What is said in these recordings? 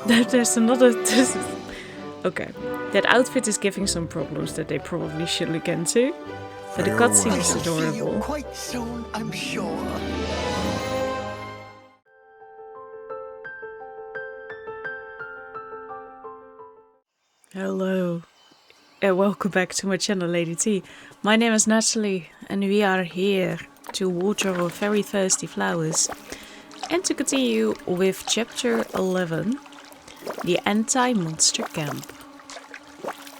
There's another... Okay. That outfit is giving some problems that they probably should look into. But the cutscene is adorable. Quite soon, I'm sure. Hello. And welcome back to my channel, Lady T. My name is Nathalie and we are here to water our very thirsty flowers. And to continue with chapter 11. The anti-monster camp.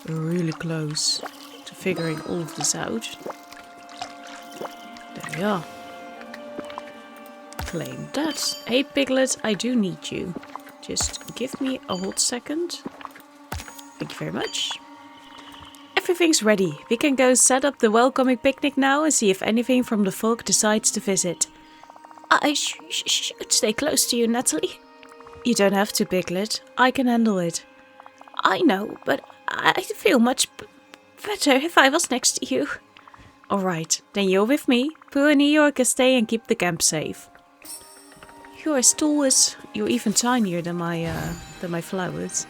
We're really close to figuring all of this out. There we are. Claim that. Hey Piglet, I do need you. Just give me a hot second. Thank you very much. Everything's ready. We can go set up the welcoming picnic now and see if anything from the folk decides to visit. I should stay close to you, Nathalie. You don't have to, Piglet. I can handle it. I know, but I'd feel much better if I was next to you. Alright, then you're with me. Pooh and Eeyore can stay and keep the camp safe. You're as tall as... You're even tinier than my flowers.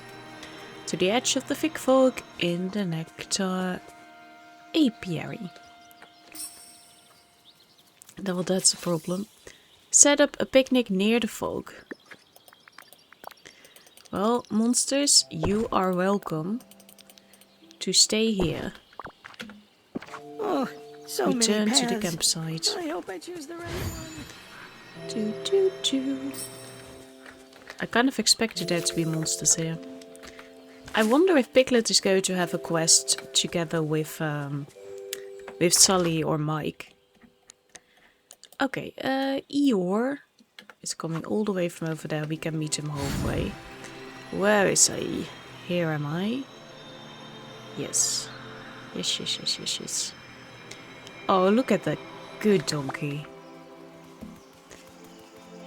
To the edge of the thick fog in the nectar apiary. Well, that's a problem. Set up a picnic near the fog. Well, monsters, you are welcome to stay here. Oh, so Return many to the paths. campsite. I hope I choose the right one. Doo, doo, doo. I kind of expected there to be monsters here. I wonder if Piglet is going to have a quest together with Sully or Mike. Okay, Eeyore is coming all the way from over there. We can meet him halfway. Where is he? Here am I. Yes. Yes. Oh, look at that good donkey.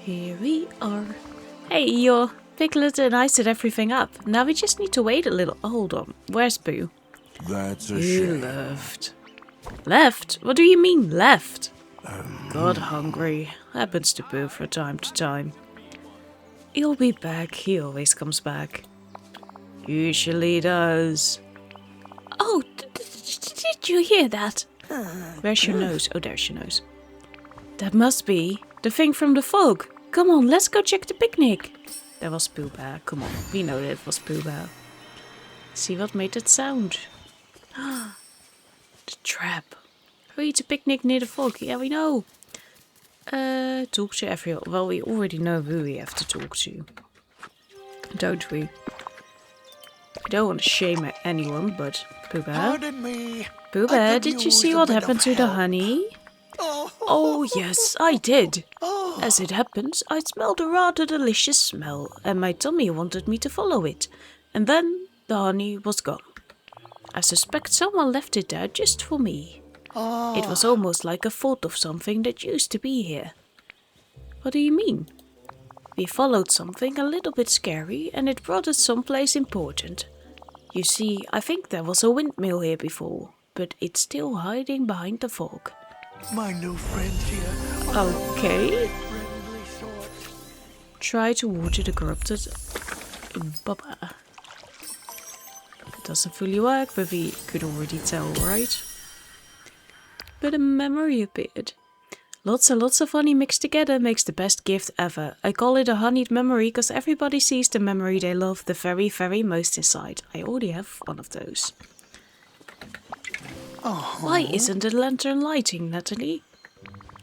Here we are. Hey, Eeyore. Piglet and I set everything up. Now we just need to wait a little. Hold on. Where's Boo? That's a You shame. left. Left? What do you mean, left? Got hungry. Happens to Boo from time to time. He'll be back. He always comes back. Usually does. Oh, did you hear that? Where's your nose? Oh, there's your nose. That must be the thing from the fog. Come on, let's go check the picnic. That was Pooh Bear. Come on, we know that it was Pooh Bear. See what made that sound? The trap. Hurry to picnic near the fog. Yeah, we know. Talk to everyone. Well, we already know who we have to talk to. Don't we? I don't want to shame anyone, but Pooh Bear. Pardon me. Pooh I Bear, could did you use see a what bit happened of to the help. honey? Oh, Oh, yes, I did. oh. As it happens, I smelled a rather delicious smell, and my tummy wanted me to follow it. And then the honey was gone. I suspect someone left it there just for me. Oh. It was almost like a thought of something that used to be here. What do you mean? We followed something a little bit scary, and it brought us someplace important. You see, I think there was a windmill here before, but it's still hiding behind the fog. My new friends here. Okay. Friendly sort. Try to water the corrupted Baba. It doesn't fully work, but we could already tell, right? But a memory appeared. Lots and lots of honey mixed together makes the best gift ever. I call it a honeyed memory because everybody sees the memory they love the very, very most inside. I already have one of those. Oh. Why isn't the lantern lighting, Nathalie?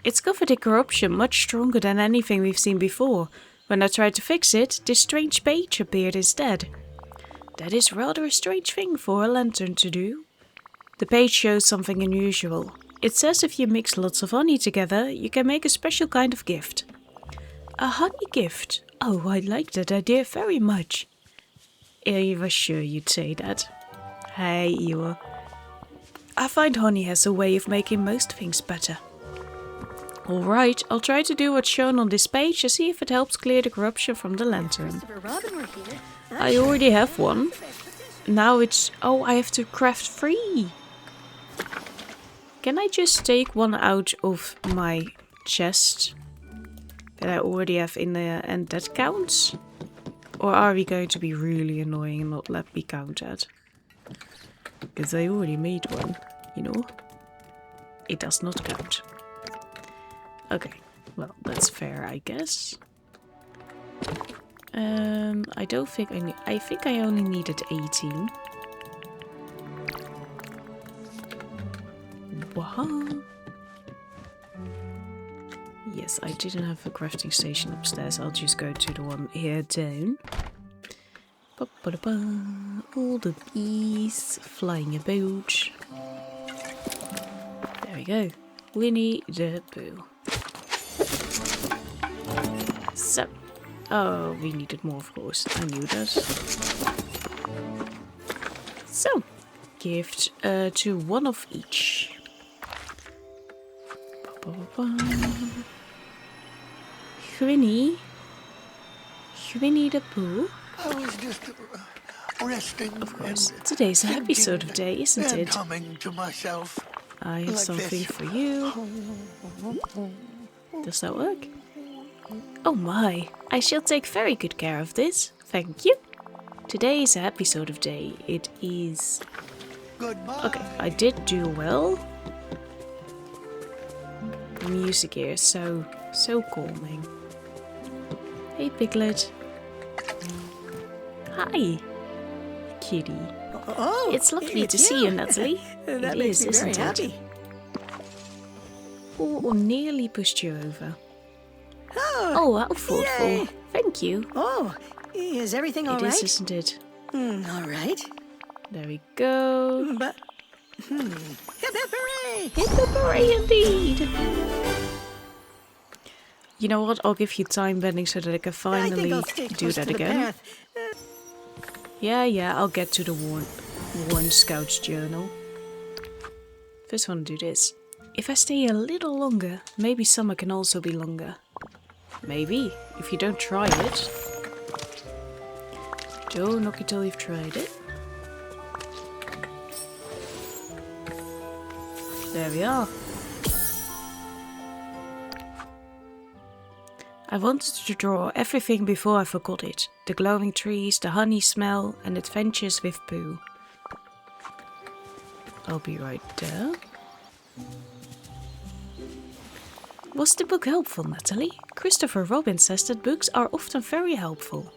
It's covered in corruption much stronger than anything we've seen before. When I tried to fix it, this strange page appeared instead. That is rather a strange thing for a lantern to do. The page shows something unusual. It says if you mix lots of honey together, you can make a special kind of gift. A honey gift? Oh, I like that idea very much. I was sure you'd say that. Hey, Eeyore. I find honey has a way of making most things better. Alright, I'll try to do what's shown on this page and see if it helps clear the corruption from the lantern. I already have one. Now it's... Oh, I have to craft 3. Can I just take one out of my chest that I already have in there and that counts? Or are we going to be really annoying and not let me count that? Because I already made one, you know? It does not count. Okay, well, that's fair, I guess. I don't think I think I only needed 18. Wow. Yes, I didn't have a crafting station upstairs. I'll just go to the one here down. Ba-ba-da-ba. All the bees flying about. There we go. Winnie the Pooh. So. Oh, we needed more, of course. I knew that. So. Gift to one of each. Winnie the Pooh. I was just resting. Of course, today's a happy sort of day, isn't and it? humming to myself. I have Like something this. for you. Does that work? Oh my, I shall take very good care of this. Thank you. Today is a happy sort of day. It is. Goodbye. Okay, I did do well. The music here is so calming. Hey, Piglet. Hi, kitty. Oh, It's lovely to see you, Nathalie. That It makes is, me very isn't it? happy. Oh, nearly pushed you over. Oh, Oh, how thoughtful. yay. Thank you. oh, is everything all It is, right? isn't it? All right. There we go. But, hip hip hooray! Hit the hooray indeed. You know what? I'll give you time bending so that I can I finally think I'll stay do close that to the again. path. Yeah, I'll get to the Worn Scout's journal. First, I want to do this. If I stay a little longer, maybe summer can also be longer. Maybe, if you don't try it. Don't knock it till you've tried it. There we are. I wanted to draw everything before I forgot it. The glowing trees, the honey smell, and adventures with Pooh. I'll be right there. Was the book helpful, Nathalie? Christopher Robin says that books are often very helpful.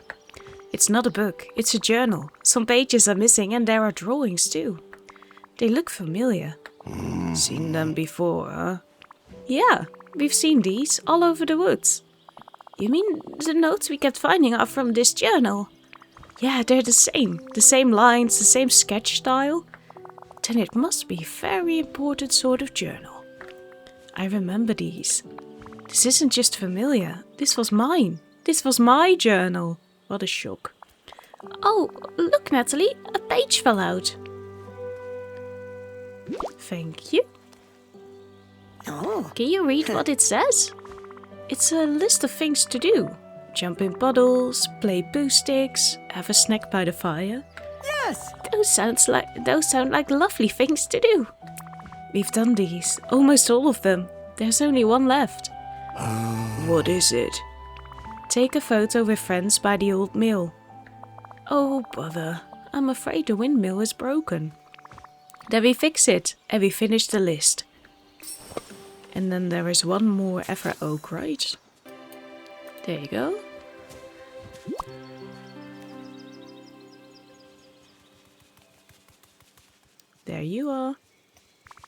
It's not a book, it's a journal. Some pages are missing and there are drawings too. They look familiar. Seen them before, huh? Yeah, we've seen these all over the woods. You mean the notes we kept finding are from this journal? Yeah, they're the same lines, the same sketch style. Then it must be a very important sort of journal. I remember these. This isn't just familiar, this was mine. This was my journal. What a shock. Oh, look, Nathalie, a page fell out. Thank you. Oh, Can you read what it says? It's a list of things to do. Jump in puddles, play poo sticks, have a snack by the fire. yes. Those sound like lovely things to do. We've done these, almost all of them. There's only one left. What is it? Take a photo with friends by the old mill. Oh bother, I'm afraid the windmill is broken. Then we fix it and we finish the list. And then there is one more ever oak, right? There you go. There you are.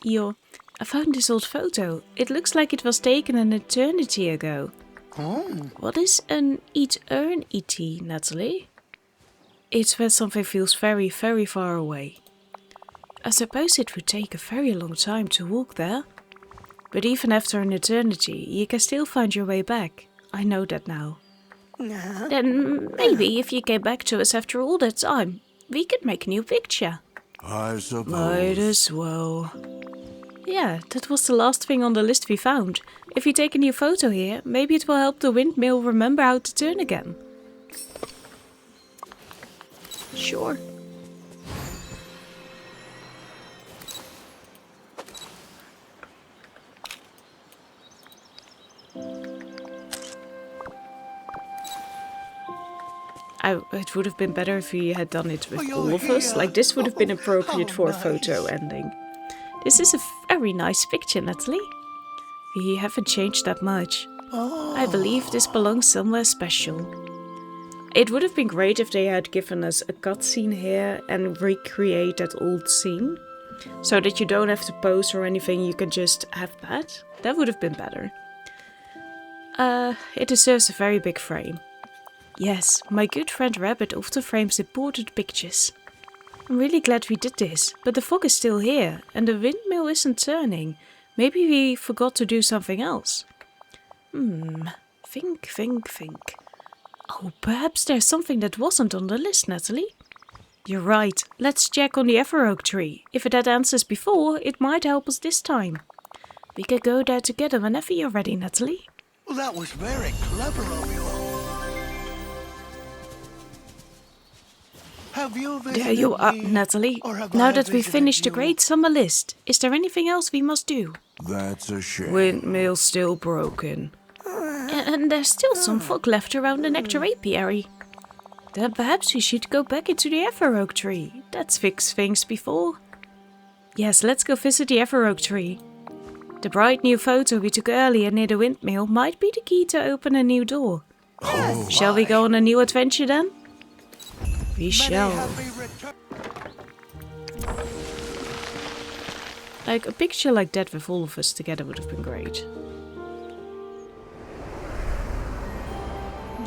Yo, I found this old photo. It looks like it was taken an eternity ago. Oh, What is an eternity, Nathalie? It's when something feels very, very far away. I suppose it would take a very long time to walk there. But even after an eternity, you can still find your way back. I know that now. Then maybe if you came back to us after all that time, we could make a new picture. I suppose. Might as well. Yeah, that was the last thing on the list we found. If we take a new photo here, maybe it will help the windmill remember how to turn again. Sure. It would have been better if we had done it with Oh, you're all of us. here. Like, this would have been appropriate Oh, for a nice. photo ending. This is a very nice picture, Nathalie. We haven't changed that much. Oh. I believe this belongs somewhere special. It would have been great if they had given us a cutscene here and recreate that old scene. So that you don't have to pose or anything, you can just have that. That would have been better. It deserves a very big frame. Yes, my good friend Rabbit often frames important pictures. I'm really glad we did this, but the fog is still here, and the windmill isn't turning. Maybe we forgot to do something else. Think. Oh, perhaps there's something that wasn't on the list, Nathalie. You're right, let's check on the Everoak tree. If it had answers before, it might help us this time. We could go there together whenever you're ready, Nathalie. Well, that was very clever of you. Have you visited There you are, me, Nathalie. or have Now I that we've visited finished the you? great summer list, is there anything else we must do? That's a shame. Windmill still broken. And there's still some fog left around the nectar apiary. Then perhaps we should go back into the Everoak tree. That's fixed things before. Yes, let's go visit the Everoak tree. The bright new photo we took earlier near the windmill might be the key to open a new door. Shall we go on a new adventure then? We Many shall. happy return- Like, a picture like that with all of us together would have been great.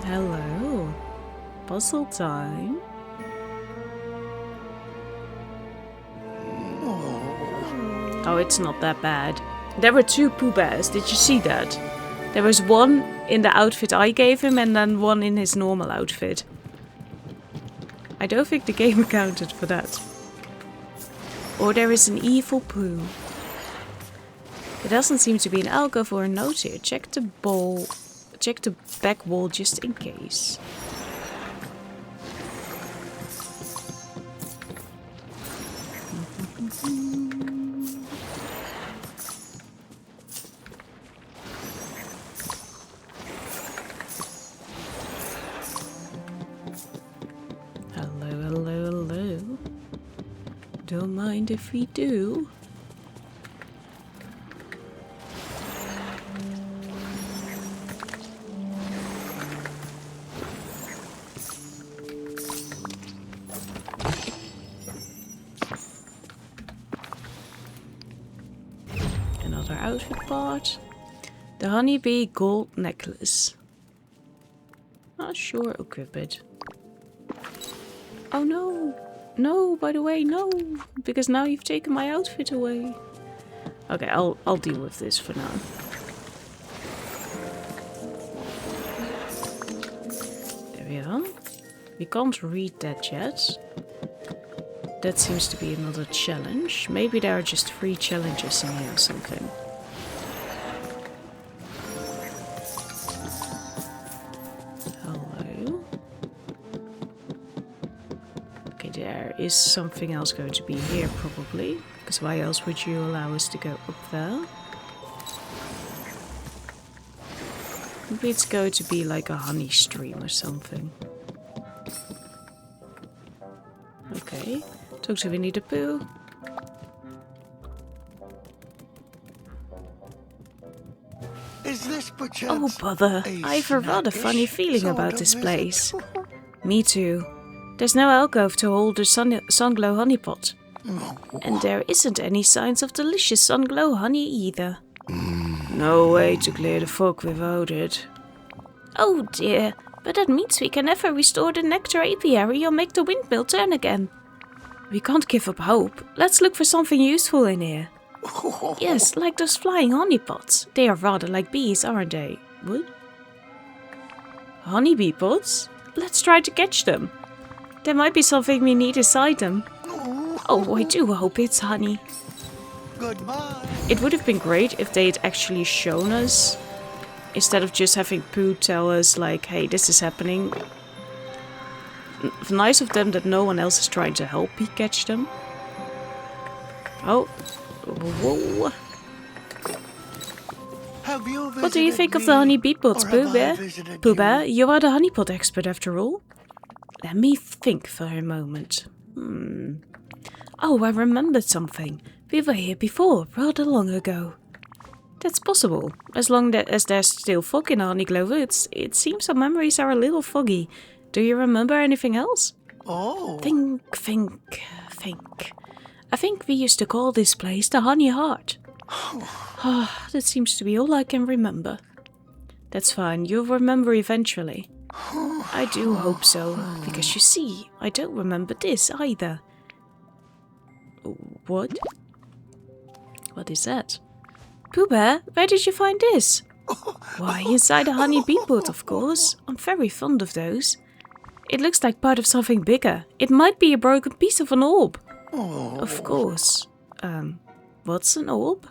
Hello. Puzzle time. Oh, it's not that bad. There were two Pooh Bears, did you see that? There was one in the outfit I gave him and then one in his normal outfit. I don't think the game accounted for that. Or there is an evil Pooh. There doesn't seem to be an alcove or a note here. Check the back wall just in case. Hello. Don't mind if we do. Another outfit part. The honeybee gold necklace. Not sure, equip it. Oh no! No, by the way, no! Because now you've taken my outfit away. Okay, I'll deal with this for now. There we are. We can't read that yet. That seems to be another challenge. Maybe there are just 3 challenges in here or something. Hello. Okay, there is something else going to be here probably. Because why else would you allow us to go up there? Maybe it's going to be like a honey stream or something. Okay. Talk to Winnie the Pooh. Is this Oh, perchance bother. I have a rather snackish funny feeling sort about of this visit? place. Me too. There's no alcove to hold the Sunglow honey pot. And there isn't any signs of delicious Sunglow honey either. No way to clear the fog without it. Oh dear, but that means we can never restore the nectar apiary or make the windmill turn again. We can't give up hope. Let's look for something useful in here. Yes, like those flying honey pots. They are rather like bees, aren't they? What? Honeybee pots? Let's try to catch them. There might be something we need inside them. Oh, I do hope it's honey. Goodbye. It would have been great if they had actually shown us, instead of just having Pooh tell us, like, hey, this is happening. Nice of them that no one else is trying to help me catch them. Oh. Whoa. Have you What do you visited think of me, the honeybee pots, or Pooh have I Bear? visited Pooh you? Bear, you are the honey pot expert after all. Let me think for a moment. Oh, I remembered something. We were here before, rather long ago. That's possible. As long as there's still fog in Honeyglow Woods, it seems our memories are a little foggy. Do you remember anything else? Oh. Think. I think we used to call this place the Honey Heart. That seems to be all I can remember. That's fine, you'll remember eventually. I do hope so, because you see, I don't remember this either. What? What is that? Pooh Bear, where did you find this? Why, inside a honey bee pot, of course. I'm very fond of those. It looks like part of something bigger. It might be a broken piece of an orb. Of course. What's an orb?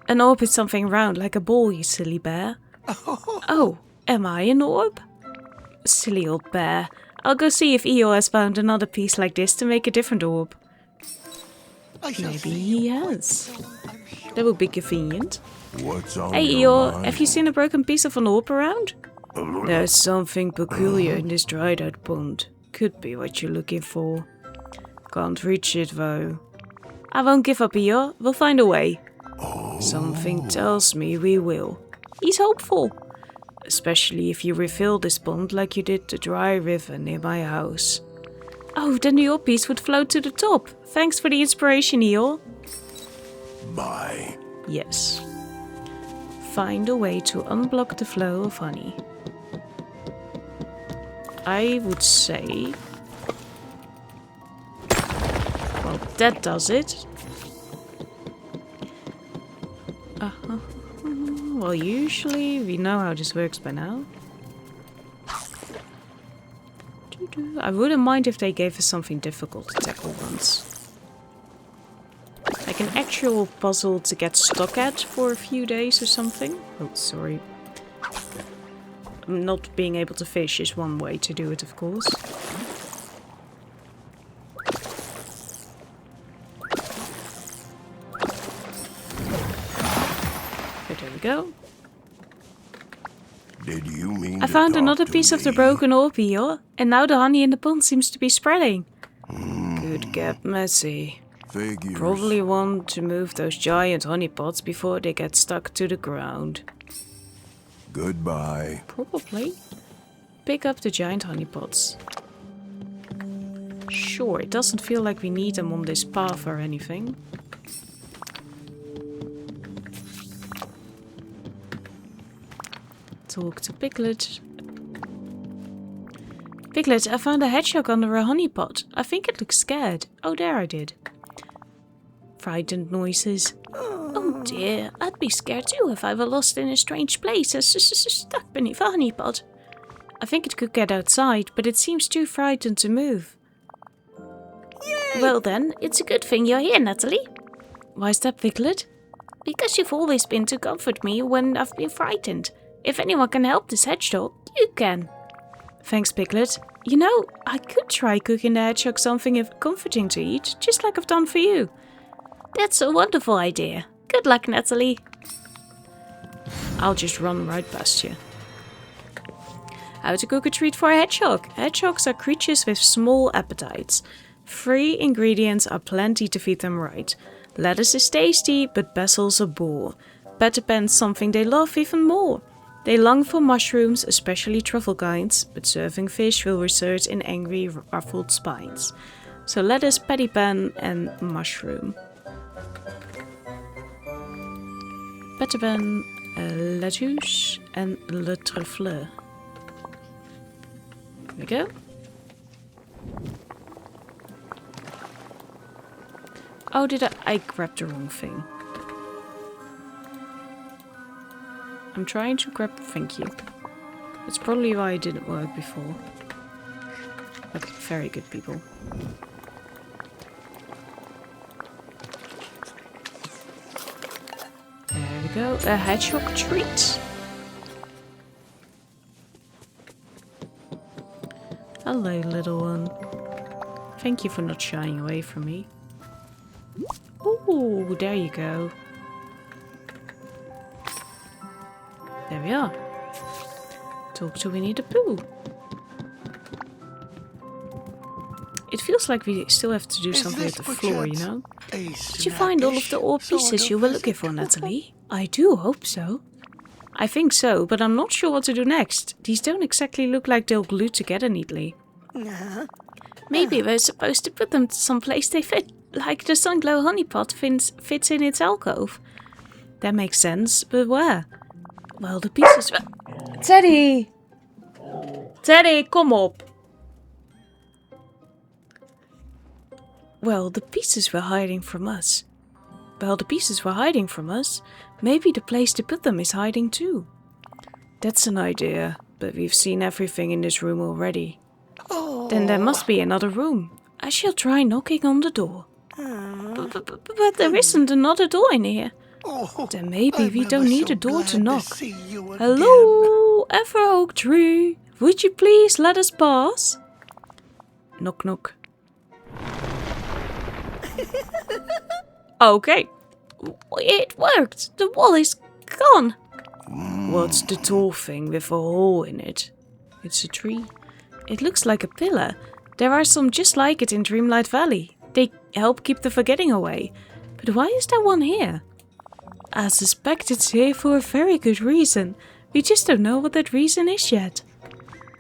An orb is something round like a ball, you silly bear. Oh, am I an orb? Silly old bear. I'll go see if Eeyore has found another piece like this to make a different orb. Maybe he has. That would be convenient. What's on Hey your Eeyore, mind? have you seen a broken piece of an orb around? There's something peculiar in this dried out pond. Could be what you're looking for. Can't reach it though. I won't give up, Eeyore. We'll find a way. Something tells me we will. He's hopeful. Especially if you refill this pond like you did the dry river near my house. Oh, then the orb piece would float to the top. Thanks for the inspiration, Eeyore. Bye. Yes. Find a way to unblock the flow of honey. I would say... Well, that does it. Well, usually we know how this works by now. I wouldn't mind if they gave us something difficult to tackle once. Like an actual puzzle to get stuck at for a few days or something. Oh, sorry. Not being able to fish is one way to do it, of course. There we go. Did you mean I to found talk another to piece of the me? broken orb here, and now the honey in the pond seems to be spreading. Could get messy. Figures. Probably want to move those giant honey pots before they get stuck to the ground. Goodbye. Probably. Pick up the giant honey pots. Sure, it doesn't feel like we need them on this path or anything. Talk to Piglet. Piglet, I found a hedgehog under a honey pot. I think it looks scared. Oh, there I did. Frightened noises. Oh dear, I'd be scared too if I were lost in a strange place and stuck beneath a honey pot. I think it could get outside, but it seems too frightened to move. Yay! Well then, it's a good thing you're here, Nathalie. Why's that, Piglet? Because you've always been to comfort me when I've been frightened. If anyone can help this hedgehog, you can. Thanks, Piglet. You know, I could try cooking the hedgehog something comforting to eat, just like I've done for you. That's a wonderful idea. Good luck, Nathalie. I'll just run right past you. How to cook a treat for a hedgehog. Hedgehogs are creatures with small appetites. 3 ingredients are plenty to feed them right. Lettuce is tasty, but basil's a bore. Petter Pan's something they love even more. They long for mushrooms, especially truffle kinds, but serving fish will result in angry, ruffled spines. So lettuce, patty pan, and mushroom. Petter Pan, lettuce, and le truffle. There we go. Oh, did I grabbed the wrong thing. I'm trying to grab, thank you. That's probably why it didn't work before. Okay, very good people. There we go, a hedgehog treat. Hello, little one. Thank you for not shying away from me. Ooh, there you go. There we are. Talk to Winnie the Pooh. It feels like we still have to do Is something with this the floor, you perchance know? a Did you find all of the ore snappish pieces sort you of were looking for, visit? Natalie? I do hope so. I think so, but I'm not sure what to do next. These don't exactly look like they'll glue together neatly. Maybe we're supposed to put them someplace they fit, like the Sunglow honeypot fits in its alcove. That makes sense, but where? Well, the pieces were... Teddy! Teddy, kom op! Well, the pieces were hiding from us. Maybe the place to put them is hiding too. That's an idea, but we've seen everything in this room already. Then there must be another room. I shall try knocking on the door. But there isn't another door in here. Then maybe we don't need a door to knock. Hello, Ever Oak Tree. Would you please let us pass? Knock, knock. Okay. It worked. The wall is gone. What's the tall thing with a hole in it? It's a tree. It looks like a pillar. There are some just like it in Dreamlight Valley. They help keep the forgetting away. But why is there one here? I suspect it's here for a very good reason. We just don't know what that reason is yet.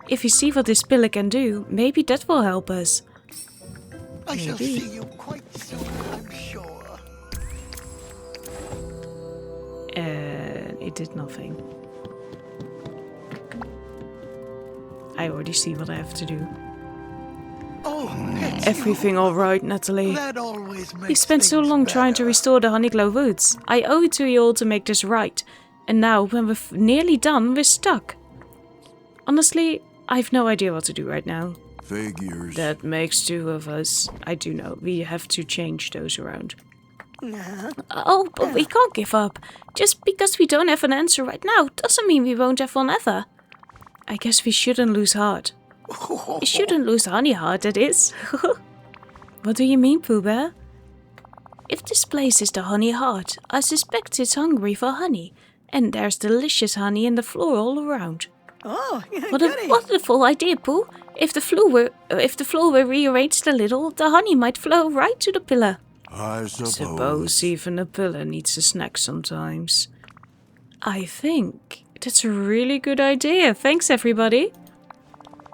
If you see what this pillar can do, maybe that will help us. I shall see you quite soon, I'm sure. It did nothing. I already see what I have to do. Oh, it's Everything alright, Nathalie? you. That always makes We spent so things long trying to better. restore the Honeyglow woods. I owe it to you all to make this right. And now, when we're nearly done, we're stuck. Honestly, I've no idea what to do right now. Figures. That makes two of us. I do know. We have to change those around. Oh, but we can't give up. Just because we don't have an answer right now doesn't mean we won't have one ever. I guess we shouldn't lose heart. We shouldn't lose honey heart, that is. What do you mean, Pooh Bear? If this place is the honey heart, I suspect it's hungry for honey. And there's delicious honey in the floor all around. Oh, What a wonderful idea, Pooh. If the floor were rearranged a little, the honey might flow right to the pillar. I suppose. Suppose even a pillar needs a snack sometimes. I think that's a really good idea. Thanks, everybody.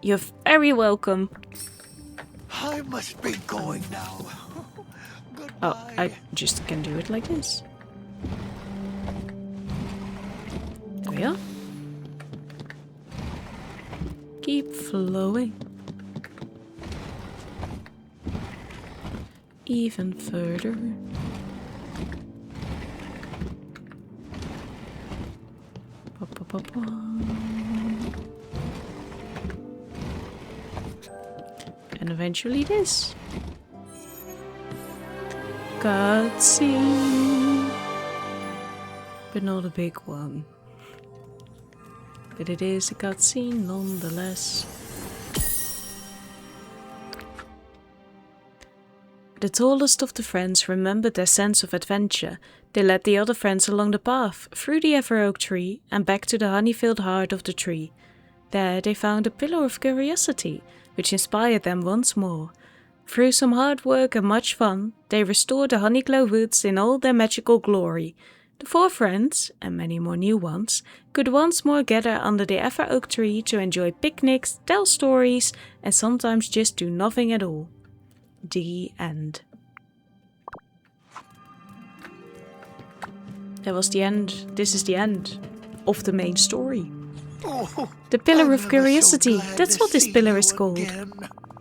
You're very welcome. I must be going now. Goodbye. Oh, I just can do it like this. There we are. Keep flowing. Even further. Pop, pop, pop, pop. And eventually this. Cutscene. But not a big one. But it is a cutscene nonetheless. The tallest of the friends remembered their sense of adventure. They led the other friends along the path, through the Ever Oak Tree, and back to the honey-filled heart of the tree. There they found a pillar of curiosity, which inspired them once more. Through some hard work and much fun, they restored the Honeyglow woods in all their magical glory. The four friends, and many more new ones, could once more gather under the Ever Oak Tree to enjoy picnics, tell stories, and sometimes just do nothing at all. The end. That was the end. This is the end of the main story. Oh, The Pillar I'm of ever so Curiosity. glad That's to what this see pillar you is called. again.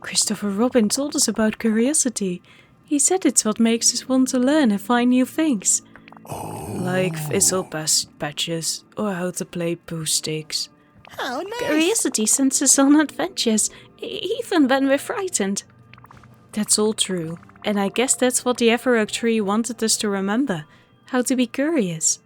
Christopher Robin told us about curiosity. He said it's what makes us want to learn and find new things. Like fizzle patches or how to play poo sticks. How nice. Curiosity sends us on adventures, even when we're frightened. That's all true, and I guess that's what the Ever Oak Tree wanted us to remember, how to be curious.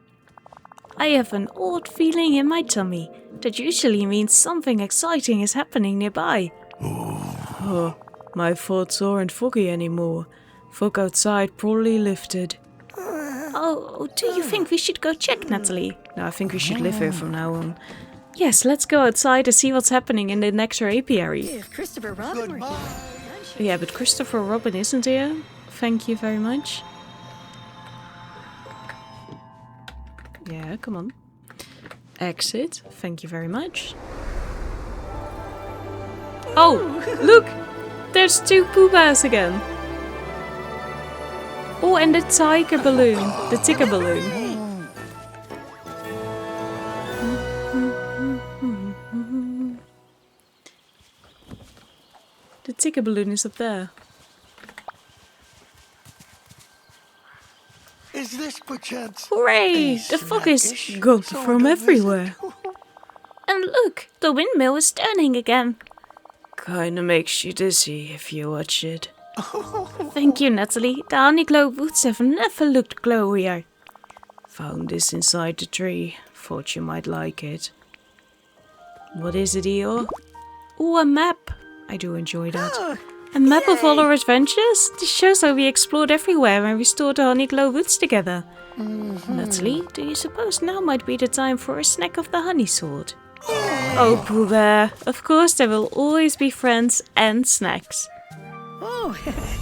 I have an odd feeling in my tummy that usually means something exciting is happening nearby. Oh, my thoughts aren't foggy anymore. Fog outside probably lifted. Oh, do you think we should go check, Nathalie? No, I think we should live here from now on. Yes, let's go outside and see what's happening in the next apiary. If Christopher Robin were here, Goodbye. I'm Yeah, but Christopher Robin isn't here. Thank you very much. Yeah, come on. Exit. Thank you very much. Oh, look! There's 2 Poobahs again. Oh, and the tiger balloon. The ticker balloon. The ticker balloon is up there. Is this perchance? Hooray! a The fog is snackish gone sort from of everywhere. visit? And look, the windmill is turning again. Kinda makes you dizzy if you watch it. Thank you, Nathalie. The Honeyglow boots have never looked glowier. Found this inside the tree. Thought you might like it. What is it, Eeyore? Oh, a map. I do enjoy that. Oh, A map of all our adventures? This shows how we explored everywhere and restored the Honeyglow woods together. Nathalie, do you suppose now might be the time for a snack of the honey sword? Oh, Pooh Bear. Of course there will always be friends and snacks. oh,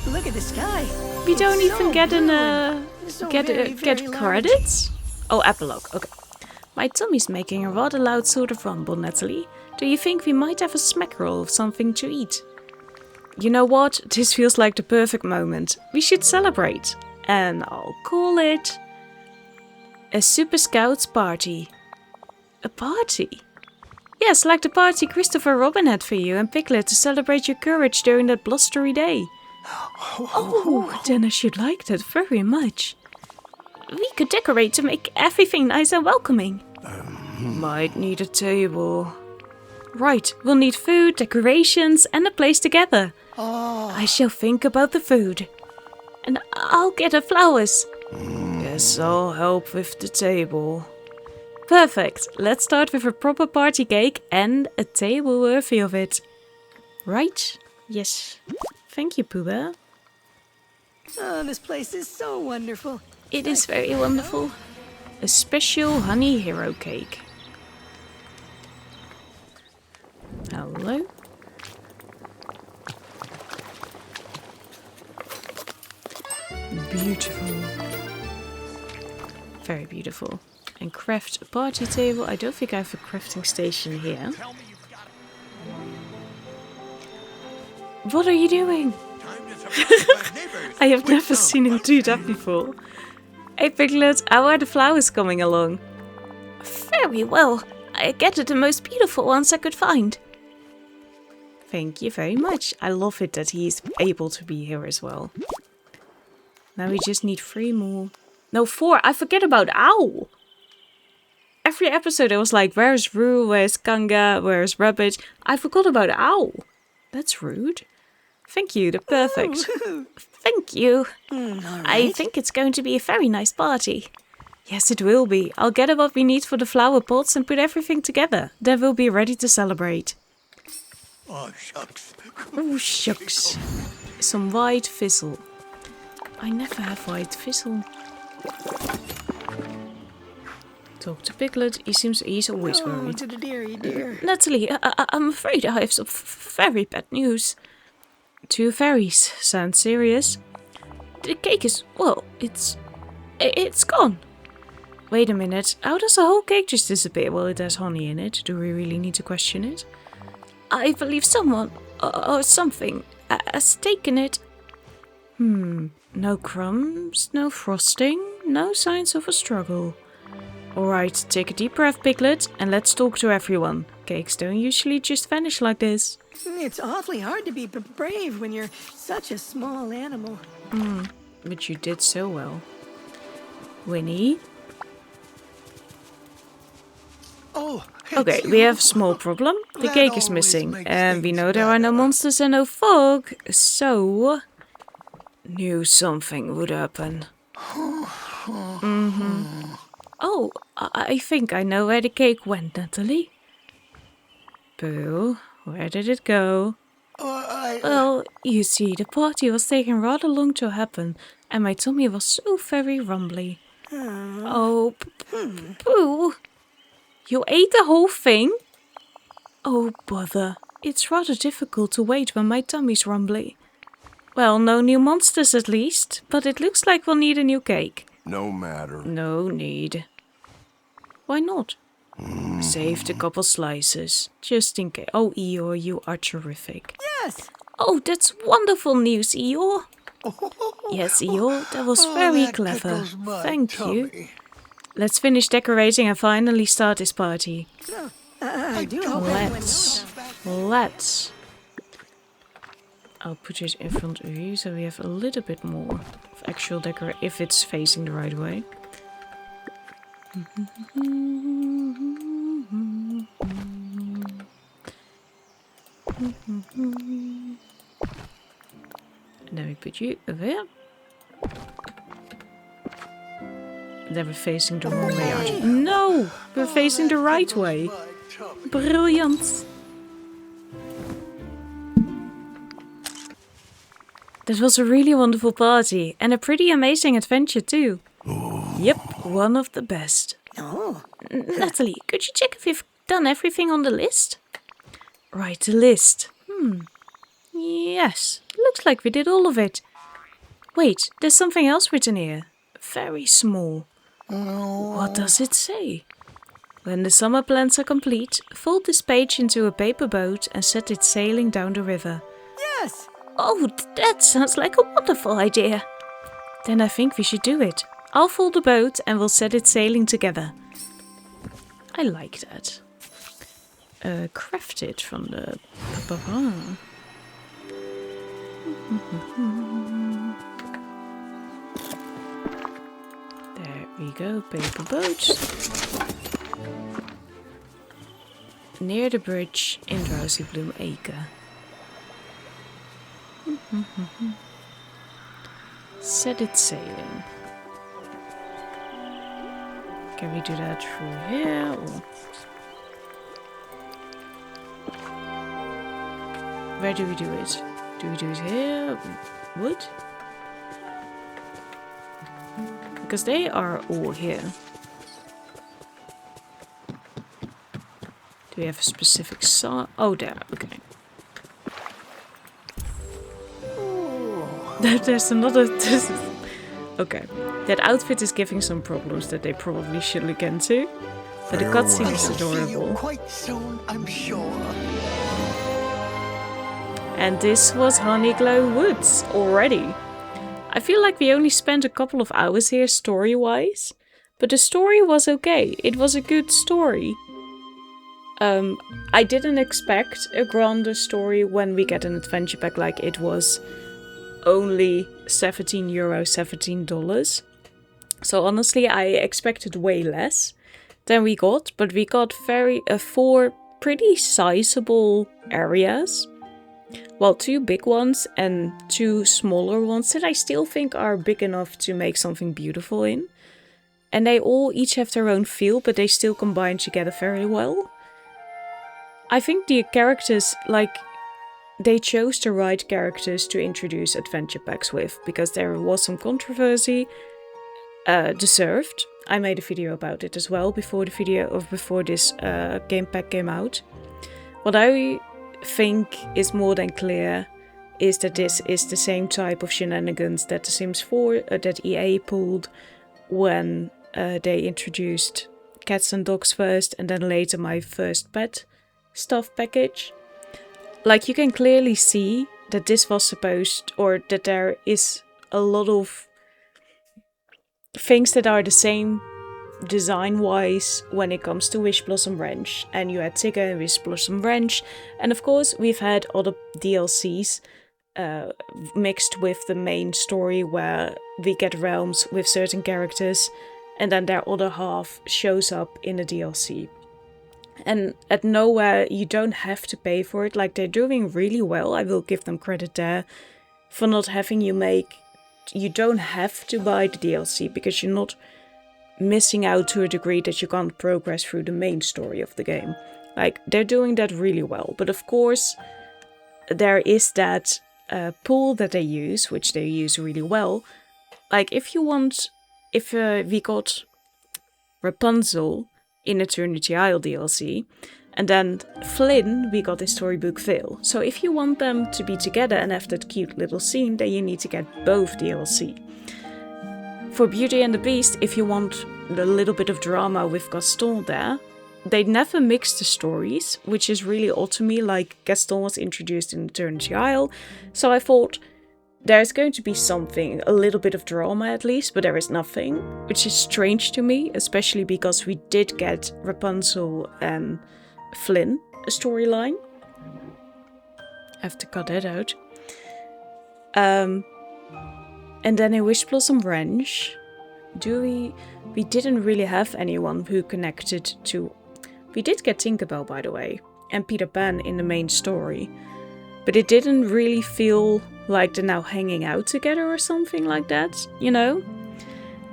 look at the sky. We It's don't even so get blue an and so very, get very large. credits? Oh, epilogue. Okay. My tummy's making a rather loud sort of rumble, Nathalie. Do you think we might have a smack roll of something to eat? You know what? This feels like the perfect moment. We should celebrate. And I'll call it a Super Scouts party. A party? Yes, like the party Christopher Robin had for you and Piglet to celebrate your courage during that blustery day. Oh, then I should like that very much. We could decorate to make everything nice and welcoming. Might need a table. Right, we'll need food, decorations, and a place to gather. I shall think about the food. And I'll get the flowers. Guess I'll help with the table. Perfect. Let's start with a proper party cake and a table worthy of it. Right? Yes. Thank you, Pooh Bear. Oh, this place is so wonderful. It is very wonderful. A special honey hero cake. Hello. Beautiful. Very beautiful. And craft a party table. I don't think I have a crafting station here. What are you doing? I have never seen him do that before. Hey Piglet, how are the flowers coming along? Very well. I gathered the most beautiful ones I could find. Thank you very much. I love it that he's able to be here as well. Now we just need 3 more. No, 4. I forget about Owl. Every episode I was like, where's Roo, where's Kanga, where's Rabbit? I forgot about Owl. That's rude. Thank you, the perfect. Thank you. All I right. think it's going to be a very nice party. Yes, it will be. I'll gather what we need for the flower pots and put everything together. Then we'll be ready to celebrate. Oh, shucks. Oh, shucks. Some white fizzle. I never have white fizzle. Talk to Piglet. He's always Oh, worried. to the dearie dear. Natalie, I'm afraid I have some very bad news. 2 fairies. Sound serious? The cake is, well, it's gone. Wait a minute. How does the whole cake just disappear? Well, it has honey in it. Do we really need to question it? I believe someone or something has taken it. No crumbs, no frosting, no signs of a struggle. Alright, take a deep breath, Piglet, and let's talk to everyone. Cakes don't usually just vanish like this. It's awfully hard to be brave when you're such a small animal. But you did so well. Winnie? Oh, Okay, we have a small problem. The That cake is always missing, makes and we things know there are no better. monsters and no fog, so... Knew something would happen. Oh, I think I know where the cake went, Nathalie. Boo, where did it go? Well, you see, the party was taking rather long to happen, and my tummy was so very rumbly. Oh, Pooh! You ate the whole thing? Oh, bother. It's rather difficult to wait when my tummy's rumbly. Well, no new monsters at least, but it looks like we'll need a new cake. No matter. No need. Why not? Saved a couple slices, just in case. Oh, Eeyore, you are terrific. Yes. Oh, that's wonderful news, Eeyore. Yes, Eeyore, that was very that clever. tickles my Thank you. tummy. Let's finish decorating and finally start this party. I do hope everyone Let's. knows. Let's. I'll put it in front of you so we have a little bit more of actual decor if it's facing the right way. And then we put you over here. Then we're facing the wrong way, aren't we? No! We're facing the right way. Brilliant. That was a really wonderful party and a pretty amazing adventure too. Yep, one of the best. Oh, Nathalie, could you check if we've done everything on the list? Right, the list. Yes, looks like we did all of it. Wait, there's something else written here. Very small. What does it say? When the summer plans are complete, fold this page into a paper boat and set it sailing down the river. yes. Oh, that sounds like a wonderful idea. Then I think we should do it. I'll fold the boat and we'll set it sailing together. I like that. Craft it from the... There we go, paper boat. Near the bridge in Drowsy Bloom Acre. Set it sailing. Can we do that through here? Or... Where do we do it? Do we do it here? Wood? Because they are all here. Do we have a specific saw? Oh, there. Okay. There's another... Okay. That outfit is giving some problems that they probably should look into. But the cutscene I is shall see you adorable. quite soon, I'm sure. And this was Honeyglow Woods already. I feel like we only spent a couple of hours here story-wise. But the story was okay. It was a good story. I didn't expect a grander story when we get an adventure pack like it was only €17, $17. So honestly, I expected way less than we got, but we got 4 pretty sizable areas. Well, 2 big ones and 2 smaller ones that I still think are big enough to make something beautiful in. And they all each have their own feel, but they still combine together very well. I think the characters, like, they chose the right characters to introduce adventure packs with, because there was some controversy, deserved. I made a video about it as well before this game pack came out. What I think is more than clear is that this is the same type of shenanigans that The Sims 4, that EA pulled when they introduced cats and dogs first, and then later my first pet stuff package. Like, you can clearly see that this was supposed, or that there is a lot of things that are the same design-wise when it comes to Wish Blossom Ranch. And you had Tigger and Wish Blossom Ranch. And of course, we've had other DLCs mixed with the main story where we get realms with certain characters, and then their other half shows up in a DLC. And at nowhere, you don't have to pay for it. Like, they're doing really well. I will give them credit there for not having you make... You don't have to buy the DLC because you're not missing out to a degree that you can't progress through the main story of the game. Like, they're doing that really well. But of course, there is that pool that they use, which they use really well. Like, if we got Rapunzel in Eternity Isle DLC, And then Flynn, we got his storybook Vale. So if you want them to be together and have that cute little scene, then you need to get both DLC. For Beauty and the Beast, if you want a little bit of drama with Gaston there, they never mixed the stories, which is really odd to me. Like, Gaston was introduced in Eternity Isle, so I thought there's going to be something, a little bit of drama at least, but there is nothing, which is strange to me, especially because we did get Rapunzel and Flynn a storyline. I have to cut that out. And then in Wish Blossom Ranch, we didn't really have anyone who connected to... We did get Tinkerbell, by the way, and Peter Pan in the main story. But it didn't really feel like they're now hanging out together or something like that, you know?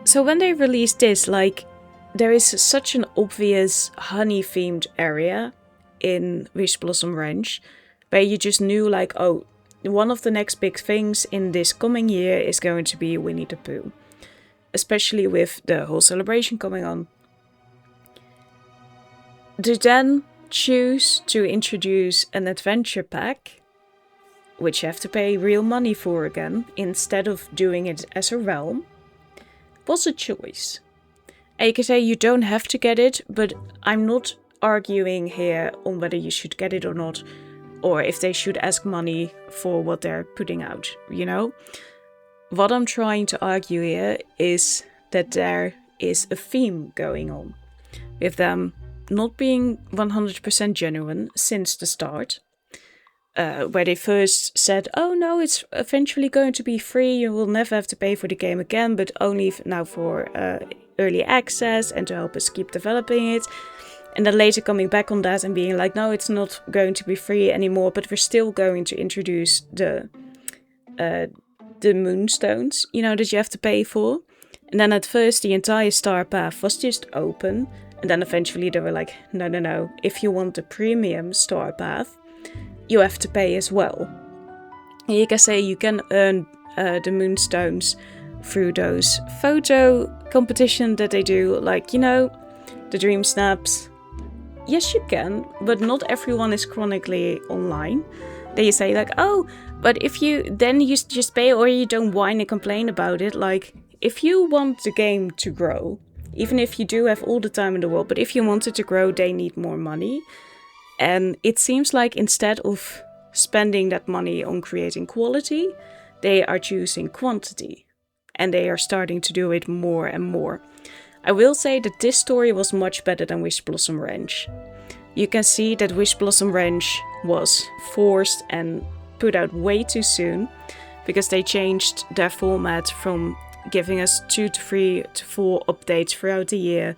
So when they released this, like, there is such an obvious honey-themed area in Wish Blossom Ranch, where you just knew, like, oh, one of the next big things in this coming year is going to be Winnie the Pooh. Especially with the whole celebration coming on. To then choose to introduce an adventure pack, which you have to pay real money for again, instead of doing it as a realm, was a choice. And you can say you don't have to get it, but I'm not arguing here on whether you should get it or not, or if they should ask money for what they're putting out, you know? What I'm trying to argue here is that there is a theme going on, with them not being 100% genuine since the start, where they first said, oh no, it's eventually going to be free, you will never have to pay for the game again, but only now for early access and to help us keep developing it. And then later coming back on that and being like, no, it's not going to be free anymore, but we're still going to introduce the moonstones, you know, that you have to pay for. And then at first the entire star path was just open. And then eventually they were like, no, if you want the premium star path, you have to pay as well. And you can say you can earn the moonstones through those photo competition that they do, like, you know, the dream snaps. Yes, you can, but not everyone is chronically online. Then you say like, oh, but if you just pay, or you don't whine and complain about it. Like, if you want the game to grow, even if you do have all the time in the world, but if you want it to grow, they need more money. And it seems like instead of spending that money on creating quality, they are choosing quantity. And they are starting to do it more and more. I will say that this story was much better than Wish Blossom Ranch. You can see that Wish Blossom Ranch was forced and put out way too soon, because they changed their format from giving us 2 to 3 to 4 updates throughout the year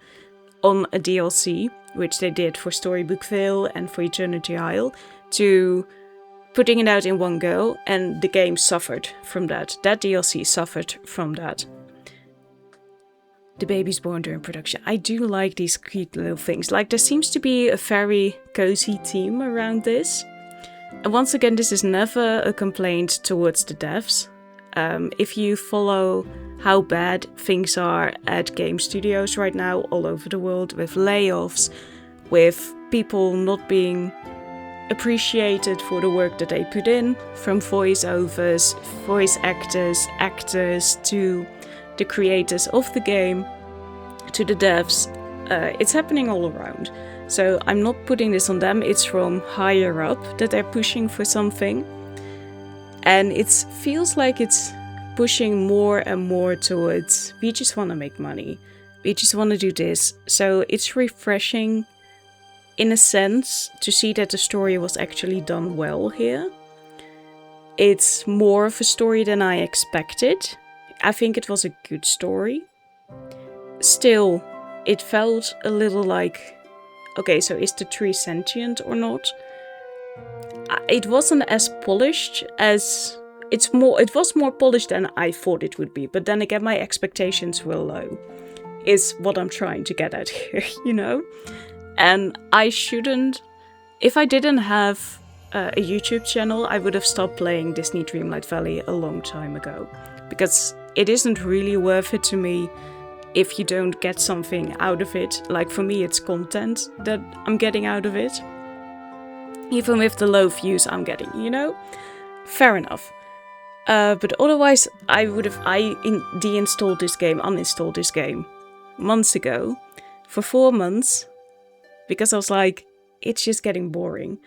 on a DLC, which they did for Storybook Vale and for Eternity Isle, to putting it out in one go, and the game suffered from that. That DLC suffered from that. The baby's born during production. I do like these cute little things. Like, there seems to be a very cozy theme around this. And once again, this is never a complaint towards the devs. If you follow how bad things are at game studios right now all over the world, with layoffs, with people not being appreciated for the work that they put in, from voiceovers, voice actors, to the creators of the game, to the devs, it's happening all around. So I'm not putting this on them, it's from higher up that they're pushing for something. And it feels like it's pushing more and more towards, we just want to make money, we just want to do this. So it's refreshing in a sense to see that the story was actually done well here. It's more of a story than I expected. I think it was a good story. Still, it felt a little like, okay, so is the tree sentient or not? It wasn't as polished as... It was more polished than I thought it would be. But then again, my expectations were low. Is what I'm trying to get at here, you know? And I shouldn't... If I didn't have a YouTube channel, I would have stopped playing Disney Dreamlight Valley a long time ago. Because it isn't really worth it to me if you don't get something out of it. Like, for me, it's content that I'm getting out of it. Even with the low views I'm getting, you know? Fair enough. But otherwise, I uninstalled this game months ago for 4 months because I was like, it's just getting boring.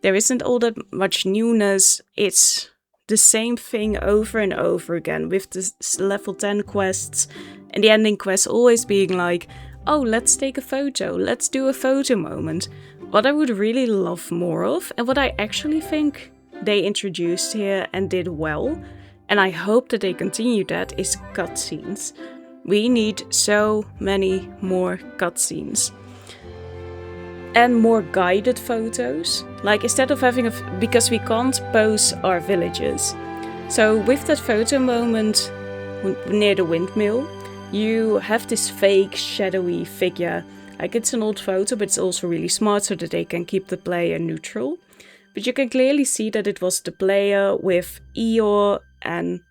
There isn't all that much newness. It's the same thing over and over again with the level 10 quests and the ending quests always being like, oh, let's take a photo, let's do a photo moment. What I would really love more of, and what I actually think they introduced here and did well, and I hope that they continue that, is cutscenes. We need so many more cutscenes. And more guided photos. Like instead of having because we can't pose our villages. So with that photo moment near the windmill, you have this fake shadowy figure. Like it's an old photo, but it's also really smart so that they can keep the player neutral. But you can clearly see that it was the player with Eeyore and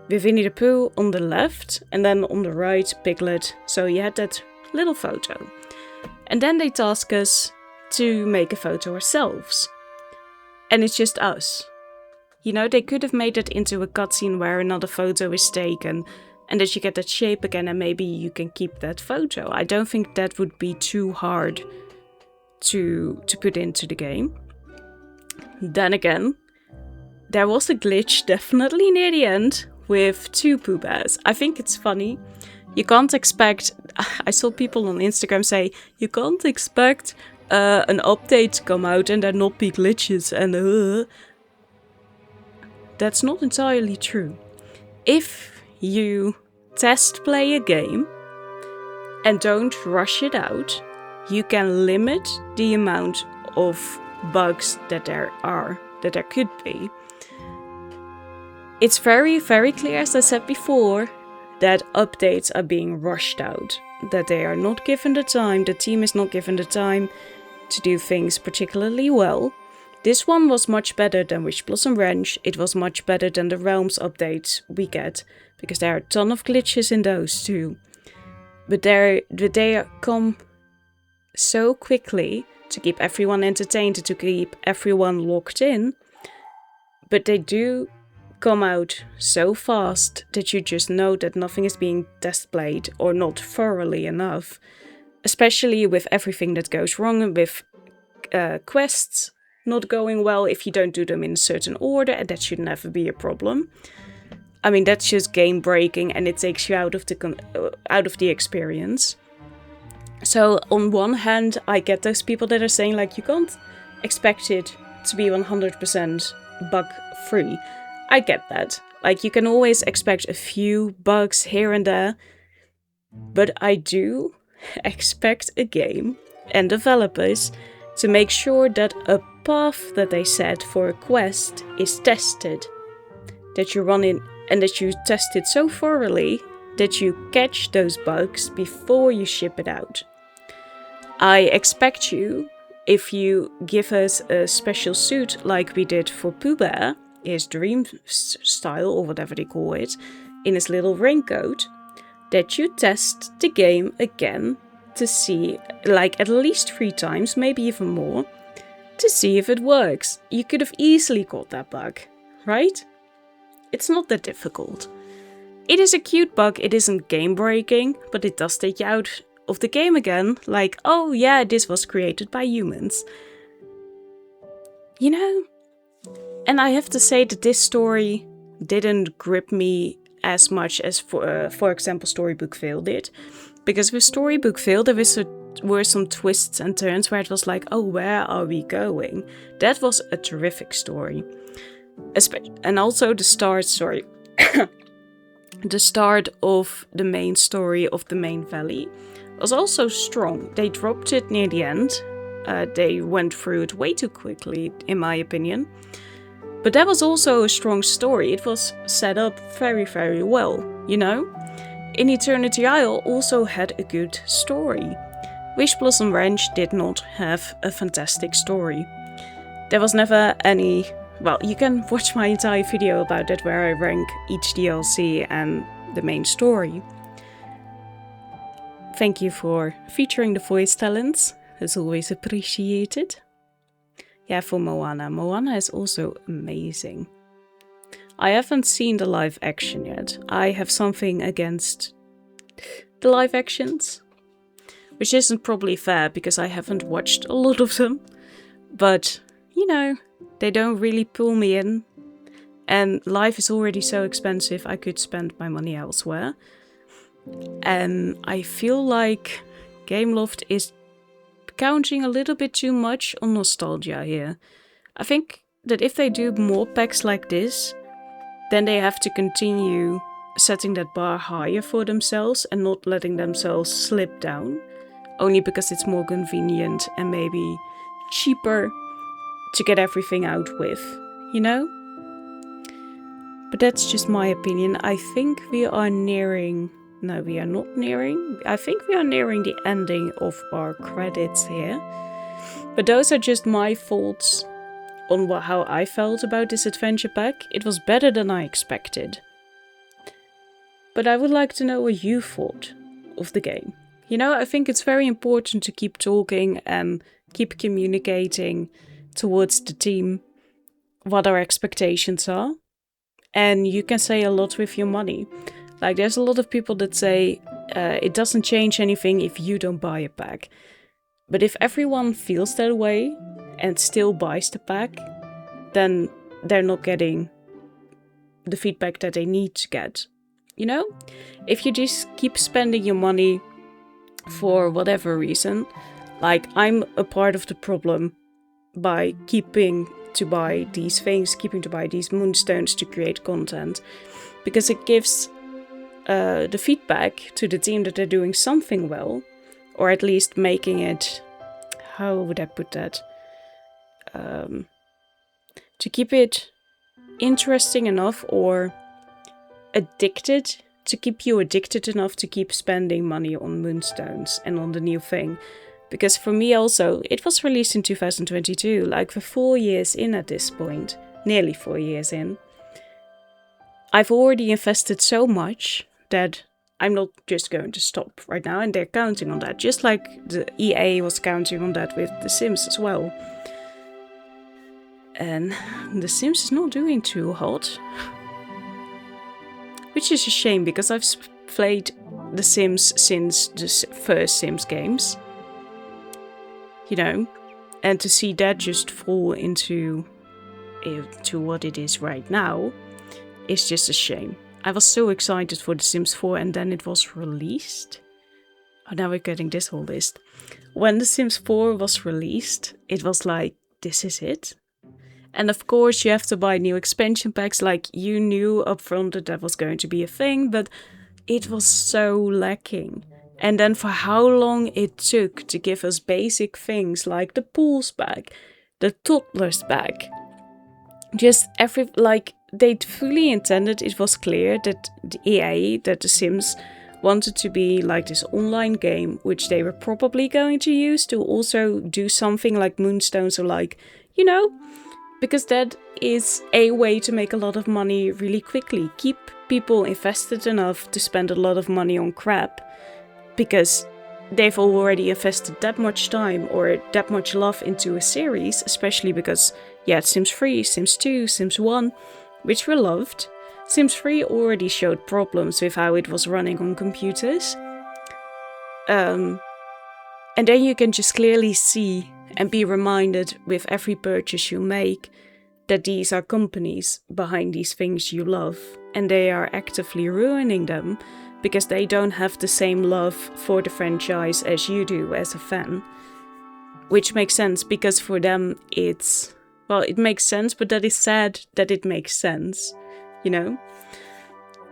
with Winnie the Pooh on the left, and then on the right, Piglet. So you had that little photo. And then they task us to make a photo ourselves. And it's just us. You know, they could have made it into a cutscene where another photo is taken and that you get that shape again and maybe you can keep that photo. I don't think that would be too hard to put into the game. Then again, there was a glitch definitely near the end with 2 Pooh Bears. I think it's funny. You can't expect, I saw people on Instagram say, you can't expect an update to come out and there not be glitches and That's not entirely true. If you test play a game and don't rush it out, you can limit the amount of bugs that there could be. It's very, very clear, as I said before, that updates are being rushed out, that they are not given the time, the team is not given the time to do things particularly well. This one was much better than Wish Blossom Ranch, it was much better than the Realms updates we get, because there are a ton of glitches in those too. But they come so quickly to keep everyone entertained, to keep everyone locked in, but they do come out so fast that you just know that nothing is being test played or not thoroughly enough, especially with everything that goes wrong with quests not going well if you don't do them in a certain order, and that should never be a problem. I mean, that's just game breaking and it takes you out of the experience. So on one hand, I get those people that are saying like, you can't expect it to be 100% bug free. I get that. Like, you can always expect a few bugs here and there, but I do expect a game and developers to make sure that a path that they set for a quest is tested, that you run in and that you test it so thoroughly that you catch those bugs before you ship it out. I expect you, if you give us a special suit like we did for Pooh Bear, his dream style or whatever they call it, in his little raincoat, that you test the game again to see, like at least 3 times, maybe even more, to see if it works. You could have easily caught that bug, right? It's not that difficult. It is a cute bug, it isn't game breaking, but it does take you out of the game again, like, oh yeah, this was created by humans. You know? And I have to say that this story didn't grip me as much as, for example, Storybook Vale did. Because with Storybook Vale, there were some twists and turns where it was like, oh, where are we going? That was a terrific story. And also the start of the main story of the main valley was also strong. They dropped it near the end. They went through it way too quickly, in my opinion. But that was also a strong story. It was set up very, very well, you know? In Eternity Isle also had a good story. Wish Blossom Ranch did not have a fantastic story. There was never any... Well, you can watch my entire video about that where I rank each DLC and the main story. Thank you for featuring the voice talents. is always appreciated. Yeah, for Moana. Moana is also amazing. I haven't seen the live action yet. I have something against the live actions, which isn't probably fair because I haven't watched a lot of them. But, you know, they don't really pull me in. And life is already so expensive, I could spend my money elsewhere. And I feel like Gameloft is counting a little bit too much on nostalgia here. I think that if they do more packs like this, then they have to continue setting that bar higher for themselves and not letting themselves slip down, only because it's more convenient and maybe cheaper to get everything out with, you know? But that's just my opinion. I think we are nearing... No, we are not nearing. I think we are nearing the ending of our credits here. But those are just my thoughts on how I felt about this adventure pack. It was better than I expected. But I would like to know what you thought of the game. You know, I think it's very important to keep talking and keep communicating towards the team what our expectations are. And you can say a lot with your money. Like, there's a lot of people that say it doesn't change anything if you don't buy a pack. But if everyone feels that way and still buys the pack, then they're not getting the feedback that they need to get. You know? If you just keep spending your money for whatever reason, like, I'm a part of the problem by keeping to buy these things, keeping to buy these moonstones to create content, because it gives the feedback to the team that they're doing something well, or at least making it, how would I put that, to keep it interesting enough or addicted, to keep you addicted enough to keep spending money on moonstones and on the new thing. Because for me also, it was released in 2022, like for 4 years in at this point, nearly 4 years in. I've already invested so much that I'm not just going to stop right now, and they're counting on that, just like the EA was counting on that with The Sims as well. And The Sims is not doing too hot. Which is a shame, because I've played The Sims since the first Sims games. You know, and to see that just fall into what it is right now is just a shame. I was so excited for The Sims 4 and then it was released. Oh, now we're getting this whole list. When The Sims 4 was released, it was like, this is it. And of course you have to buy new expansion packs, like you knew upfront that that was going to be a thing, but it was so lacking. And then for how long it took to give us basic things like the pools back, the toddlers back. Just they fully intended, it was clear that the EA, that The Sims wanted to be like this online game, which they were probably going to use to also do something like Moonstones or like, you know, because that is a way to make a lot of money really quickly. Keep people invested enough to spend a lot of money on crap, because they've already invested that much time or that much love into a series, especially because, yeah, Sims 3, Sims 2, Sims 1, which were loved. Sims 3 already showed problems with how it was running on computers. And then you can just clearly see and be reminded with every purchase you make that these are companies behind these things you love, and they are actively ruining them because they don't have the same love for the franchise as you do as a fan. Which makes sense, because for them it's... well, it makes sense, but that is sad that it makes sense, you know?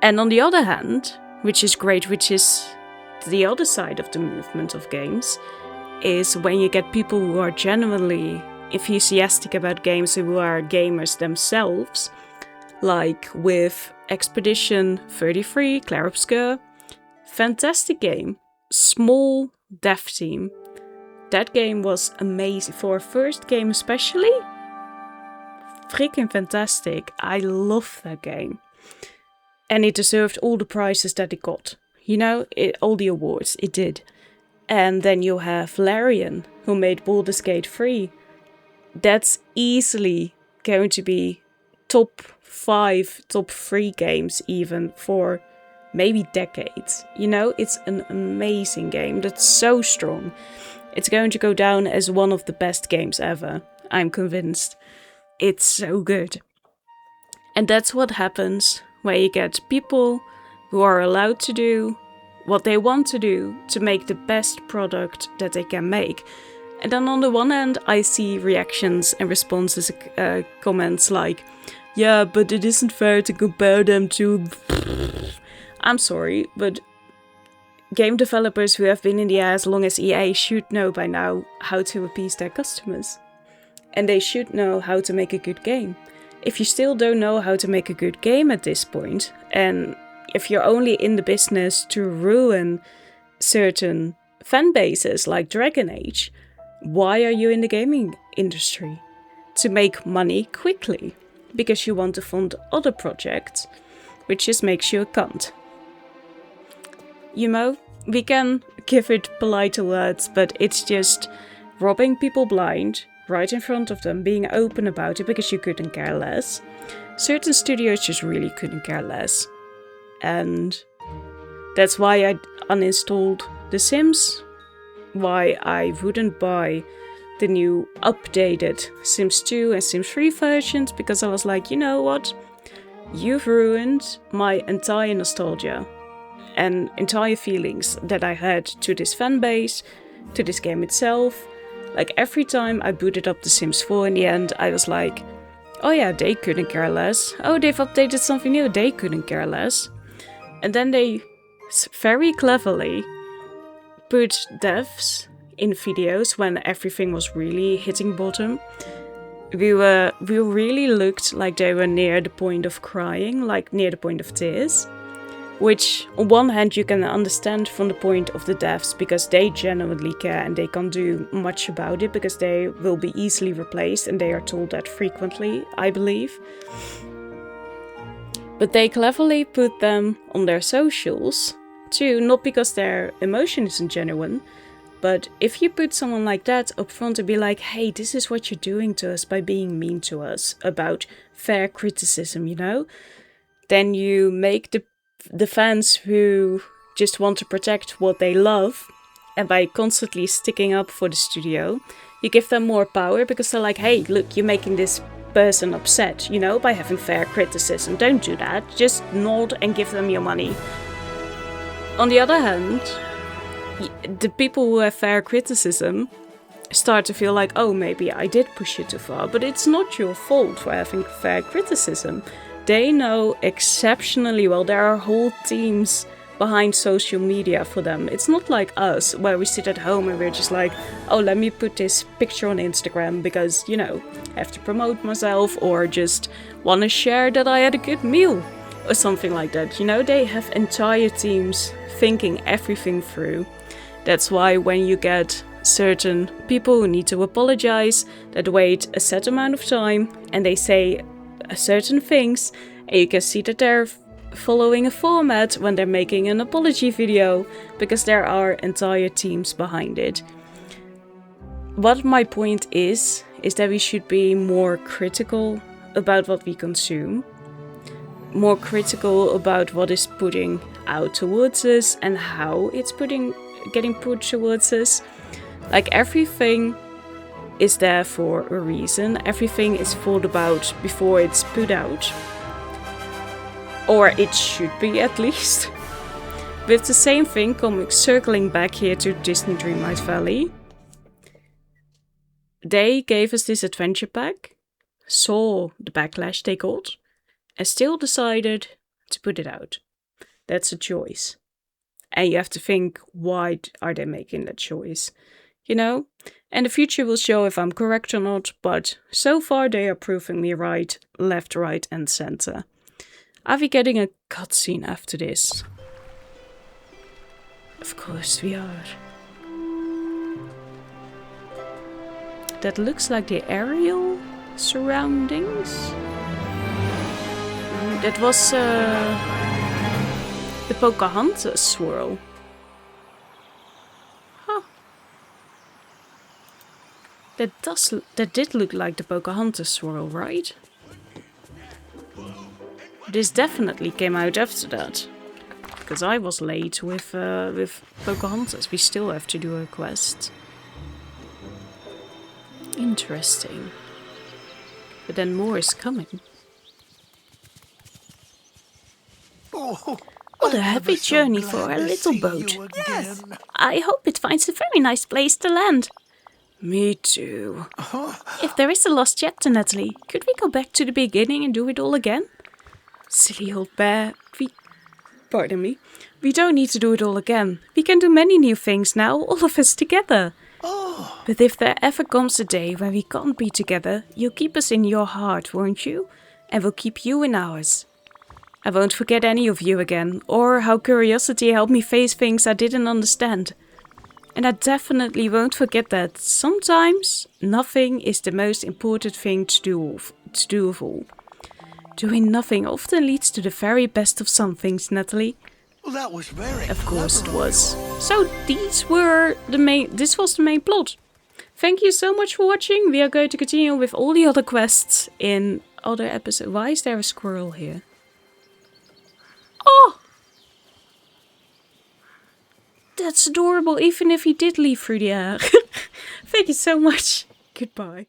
And on the other hand, which is great, which is the other side of the movement of games, is when you get people who are genuinely enthusiastic about games, who are gamers themselves, like with Expedition 33, Clair Obscur. Fantastic game. Small dev team. That game was amazing. For a first game especially, freaking fantastic. I love that game. And it deserved all the prizes that it got. You know, all the awards, it did. And then you have Larian, who made Baldur's Gate 3. That's easily going to be top 5, top 3 games even for maybe decades. You know, it's an amazing game that's so strong. It's going to go down as one of the best games ever. I'm convinced. It's so good. And that's what happens when you get people who are allowed to do what they want to do to make the best product that they can make. And then on the one hand, I see reactions and responses, comments like, yeah, but it isn't fair to compare them to... I'm sorry, but game developers who have been in the air as long as EA should know by now how to appease their customers. And they should know how to make a good game. If you still don't know how to make a good game at this point, and if you're only in the business to ruin certain fan bases like Dragon Age, why are you in the gaming industry? To make money quickly, because you want to fund other projects, which just makes you a cunt. You know, we can give it polite words, but it's just robbing people blind, right in front of them, being open about it because you couldn't care less. Certain studios just really couldn't care less. And that's why I uninstalled The Sims, why I wouldn't buy the new updated Sims 2 and Sims 3 versions, because I was like, you know what? You've ruined my entire nostalgia and entire feelings that I had to this fanbase, to this game itself. Like every time I booted up The Sims 4 in the end, I was like, oh yeah, they couldn't care less. Oh, they've updated something new, they couldn't care less. And then they very cleverly put devs in videos when everything was really hitting bottom. We really looked like they were near the point of crying, like near the point of tears. Which, on one hand, you can understand from the point of the devs, because they genuinely care and they can't do much about it, because they will be easily replaced, and they are told that frequently, I believe. But they cleverly put them on their socials, too, not because their emotion isn't genuine, but if you put someone like that up front and be like, hey, this is what you're doing to us by being mean to us about fair criticism, you know, then you make the fans who just want to protect what they love, and by constantly sticking up for the studio, you give them more power, because they're like, hey, look, you're making this person upset, you know, by having fair criticism. Don't do that. Just nod and give them your money. On the other hand, the people who have fair criticism start to feel like, oh, maybe I did push it too far, but it's not your fault for having fair criticism. They know exceptionally well. There are whole teams behind social media for them. It's not like us, where we sit at home and we're just like, oh, let me put this picture on Instagram because, you know, I have to promote myself, or just want to share that I had a good meal or something like that. You know, they have entire teams thinking everything through. That's why when you get certain people who need to apologize, that wait a set amount of time and they say certain things, and you can see that they're following a format when they're making an apology video, because there are entire teams behind it. What my point is that we should be more critical about what we consume, more critical about what is putting out towards us and how it's getting put towards us. Like, everything is there for a reason. Everything is thought about before it's put out. Or it should be, at least. With the same thing circling back here to Disney Dreamlight Valley. They gave us this adventure pack, saw the backlash they got, and still decided to put it out. That's a choice. And you have to think, why are they making that choice? You know? And the future will show if I'm correct or not, but so far they are proving me right, left, right, and center. Are we getting a cutscene after this? Of course we are. That looks like the aerial surroundings. That was the Pocahontas swirl. Huh. That did look like the Pocahontas swirl, right? This definitely came out after that. Because I was late with Pocahontas. We still have to do a quest. Interesting. But then more is coming. Oh, What a I'm happy ever so journey glad for a to little see boat. you Yes. again. I hope it finds a very nice place to land. Me too. If there is a lost chapter, Nathalie, could we go back to the beginning and do it all again? Silly old bear. Pardon me. We don't need to do it all again. We can do many new things now, all of us together. Oh, But if there ever comes a day when we can't be together, you'll keep us in your heart, won't you? And we'll keep you in ours. I won't forget any of you again, or how curiosity helped me face things I didn't understand. And I definitely won't forget that sometimes nothing is the most important thing to do of all. Doing nothing often leads to the very best of some things, Nathalie. well, that was very Of course it clever of was. you. So this was the main plot. Thank you so much for watching. We are going to continue with all the other quests in other episodes. Why is there a squirrel here? Oh! That's adorable, even if he did leave through the air. Thank you so much. Goodbye.